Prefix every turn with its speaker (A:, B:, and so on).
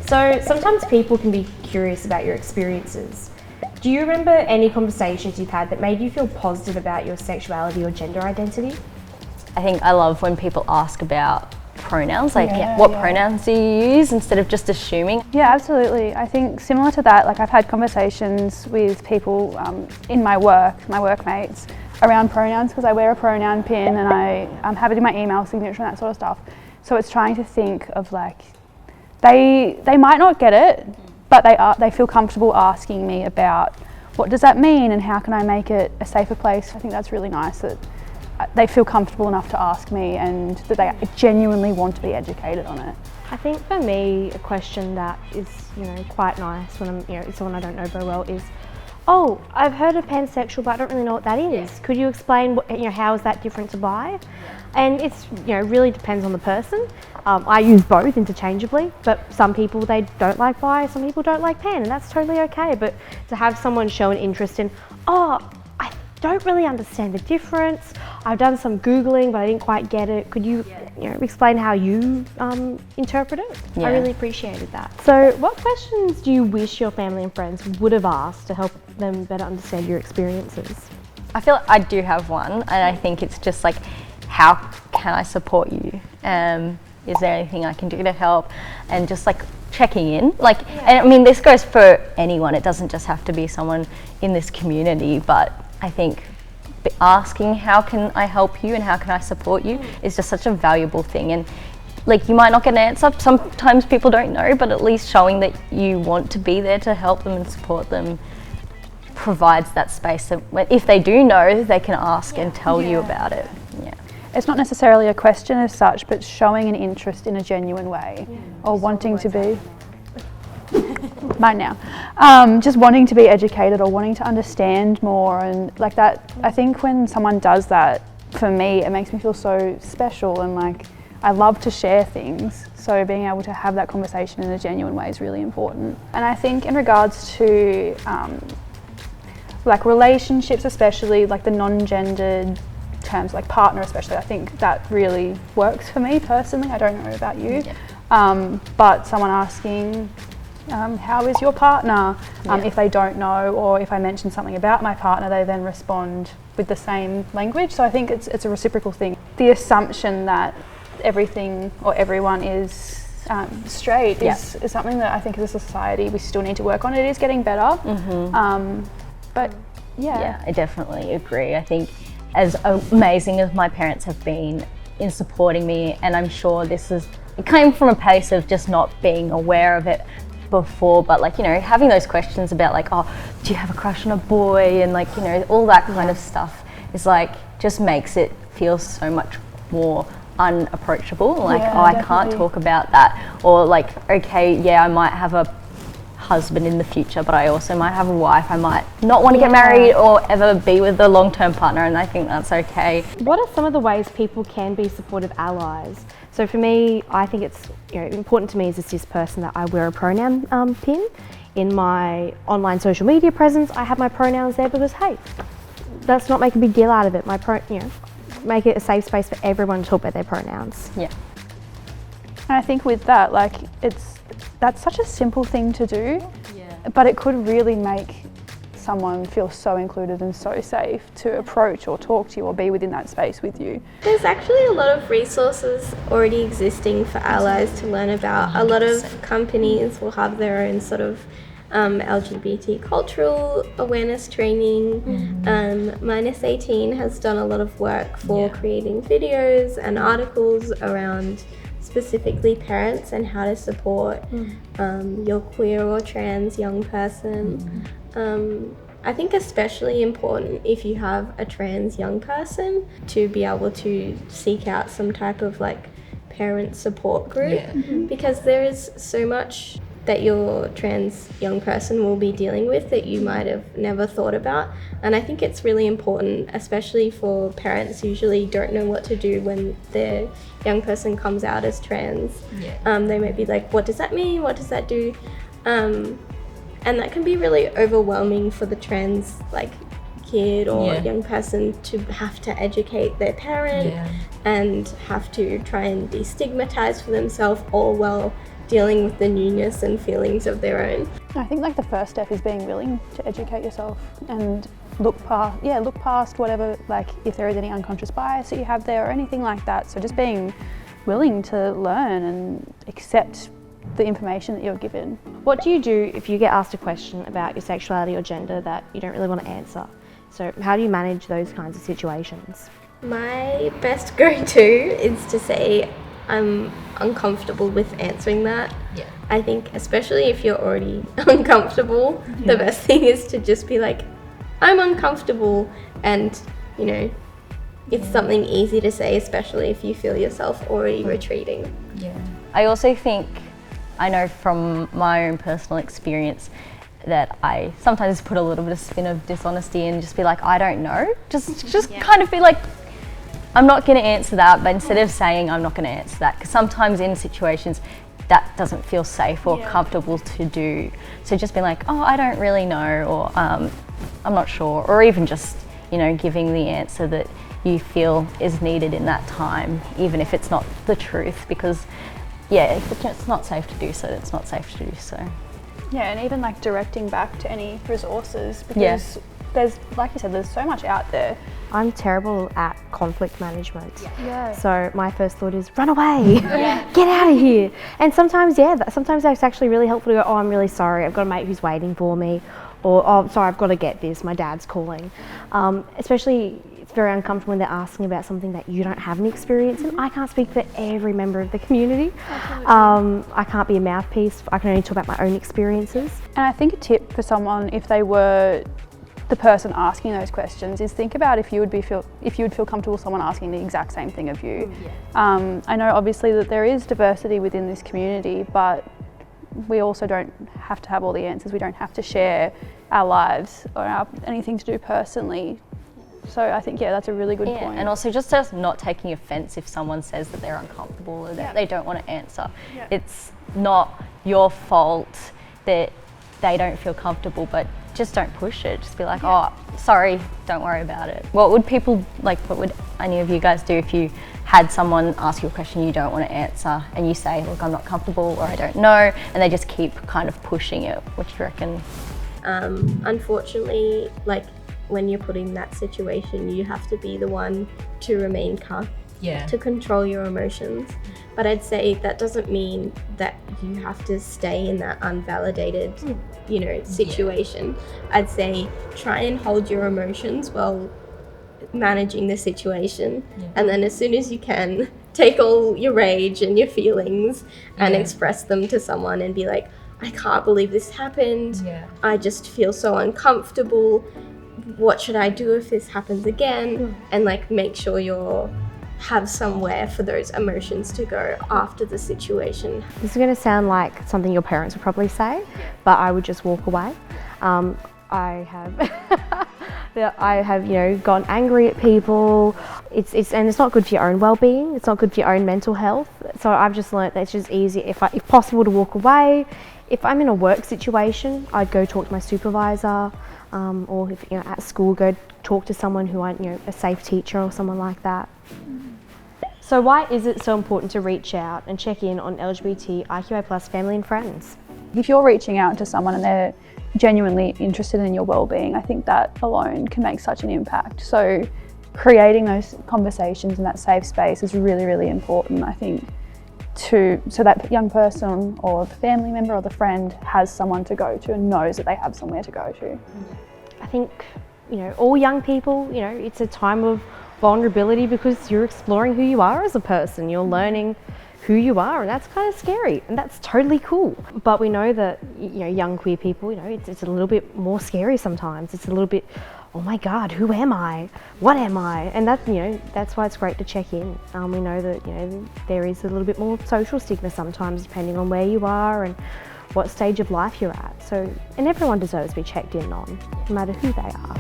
A: So sometimes people can be curious about your experiences. Do you remember any conversations you've had that made you feel positive about your sexuality or gender identity?
B: I think I love when people ask about pronouns, like what pronouns do you use instead of just assuming.
C: Yeah, absolutely. I think similar to that, like I've had conversations with people in my workmates, around pronouns, because I wear a pronoun pin and I have it in my email signature and that sort of stuff. So it's trying to think of like, they might not get it, but they feel comfortable asking me about what does that mean and how can I make it a safer place. I think that's really nice that they feel comfortable enough to ask me and that they genuinely want to be educated on it.
A: I think for me, a question that is, quite nice when I'm, it's someone I don't know very well is, oh, I've heard of pansexual, but I don't really know what that is. Could you explain how is that different to bi? And it's, really depends on the person. I use both interchangeably, but some people, they don't like bi, some people don't like pan, and that's totally okay. But to have someone show an interest in, I don't really understand the difference. I've done some Googling, but I didn't quite get it. Could you, explain how you interpret it?
B: Yeah.
A: I really appreciated that. So what questions do you wish your family and friends would have asked to help them better understand your experiences?
B: I feel like I do have one, and I think it's just like, how can I support you? Is there anything I can do to help? And just like checking in. And I mean, this goes for anyone. It doesn't just have to be someone in this community, but I think asking how can I help you and how can I support you is just such a valuable thing. And like, you might not get an answer, sometimes people don't know, but at least showing that you want to be there to help them and support them provides that space that if they do know, they can ask and tell you about it. Yeah.
C: It's not necessarily a question as such, but showing an interest in a genuine way or wanting to be. Mine now. Just wanting to be educated or wanting to understand more and like that. I think when someone does that, for me, it makes me feel so special and like I love to share things. So being able to have that conversation in a genuine way is really important. And I think in regards to like relationships, especially like the non-gendered terms, like partner especially, I think that really works for me personally. I don't know about you, but someone asking, how is your partner? If they don't know, or if I mention something about my partner, they then respond with the same language. So I think it's a reciprocal thing. The assumption that everything or everyone is straight is something that I think as a society we still need to work on. It is getting better, but
B: Yeah, I definitely agree. I think as amazing as my parents have been in supporting me, and I'm sure it came from a place of just not being aware of it before, but like, having those questions about like, oh, do you have a crush on a boy? And like, all that kind of stuff is like, just makes it feel so much more unapproachable. Like, I can't talk about that. Or like, okay, I might have a husband in the future, but I also might have a wife. I might not want to get married or ever be with a long-term partner, and I think that's okay.
A: What are some of the ways people can be supportive allies? So for me, I think it's important to me as a cis person that I wear a pronoun pin. In my online social media presence, I have my pronouns there because, hey, let's not make a big deal out of it. Make it a safe space for everyone to talk about their pronouns.
C: Yeah. And I think with that, like, that's such a simple thing to do, but it could really make someone feel so included and so safe to approach or talk to you or be within that space with you.
D: There's actually a lot of resources already existing for allies to learn about. A lot of companies will have their own sort of LGBT cultural awareness training. Minus 18 has done a lot of work for creating videos and articles around specifically parents and how to support your queer or trans young person. I think especially important if you have a trans young person to be able to seek out some type of like parent support group, because there is so much that your trans young person will be dealing with that you might have never thought about. And I think it's really important, especially for parents who usually don't know what to do when their young person comes out as trans. They might be like, what does that mean? What does that do? And that can be really overwhelming for the trans kid or young person to have to educate their parent and have to try and destigmatize for themselves, all while dealing with the newness and feelings of their own.
C: I think like the first step is being willing to educate yourself and look past whatever, like if there is any unconscious bias that you have there or anything like that. So just being willing to learn and accept the information that you're given.
A: What do you do if you get asked a question about your sexuality or gender that you don't really want to answer? So how do you manage those kinds of situations?
D: My best go-to is to say I'm uncomfortable with answering that.
B: Yeah.
D: I think especially if you're already uncomfortable, the best thing is to just be like, I'm uncomfortable, and you know, it's something easy to say, especially if you feel yourself already retreating.
B: Yeah. I also think, I know from my own personal experience, that I sometimes put a little bit of spin of dishonesty and just be like, I don't know. Just kind of be like, I'm not going to answer that, but instead of saying I'm not going to answer that, because sometimes in situations that doesn't feel safe or comfortable to do. So just being like, oh, I don't really know, or I'm not sure, or even just, you know, giving the answer that you feel is needed in that time, even if it's not the truth, because if it's not safe to do so, it's not safe to do so.
C: Yeah, and even like directing back to any resources, because there's, like you said, there's so much out there.
A: I'm terrible at conflict management.
C: Yeah.
A: So my first thought is run away, get out of here. And sometimes, sometimes it's actually really helpful to go, oh, I'm really sorry, I've got a mate who's waiting for me, or oh, sorry, I've got to get this, my dad's calling. Especially, it's very uncomfortable when they're asking about something that you don't have any experience in. I can't speak for every member of the community. I can't be a mouthpiece. I can only talk about my own experiences.
C: And I think a tip for someone, if they were the person asking those questions, is think about if you would feel comfortable someone asking the exact same thing of you. I know obviously that there is diversity within this community, but we also don't have to have all the answers. We don't have to share our lives or anything to do personally. So I think, that's a really good point.
B: And also just as not taking offence if someone says that they're uncomfortable or that they don't want to answer. It's not your fault that they don't feel comfortable, but just don't push it. Just be like, oh, sorry, don't worry about it. What would any of you guys do if you had someone ask you a question you don't want to answer and you say, look, I'm not comfortable or I don't know, and they just keep kind of pushing it? What do you reckon?
D: Unfortunately, like when you're put in that situation, you have to be the one to remain calm, to control your emotions. But I'd say that doesn't mean that you have to stay in that unvalidated, situation. I'd say try and hold your emotions while managing the situation, and then as soon as you can, take all your rage and your feelings and express them to someone and be like, I can't believe this happened. I just feel so uncomfortable. What should I do if this happens again? And like make sure you have somewhere for those emotions to go after the situation.
A: This is going to sound like something your parents would probably say, but I would just walk away. I have gone angry at people. It's not good for your own well-being. It's not good for your own mental health. So I've just learnt that it's just easy, if possible, to walk away. If I'm in a work situation, I'd go talk to my supervisor, or if at school, go talk to someone who a safe teacher or someone like that. So why is it so important to reach out and check in on LGBTIQA+ family and friends?
C: If you're reaching out to someone and they're genuinely interested in your well-being, I think that alone can make such an impact. So creating those conversations in that safe space is really, really important, I think, so that young person or the family member or the friend has someone to go to and knows that they have somewhere to go to.
A: I think, all young people, it's a time of vulnerability because you're exploring who you are as a person. You're learning who you are, and that's kind of scary, and that's totally cool. But we know that, young queer people, it's a little bit more scary sometimes. It's a little bit, oh my God, who am I? What am I? And that's why it's great to check in. We know that, there is a little bit more social stigma sometimes depending on where you are and what stage of life you're at. So, and everyone deserves to be checked in on, no matter who they are.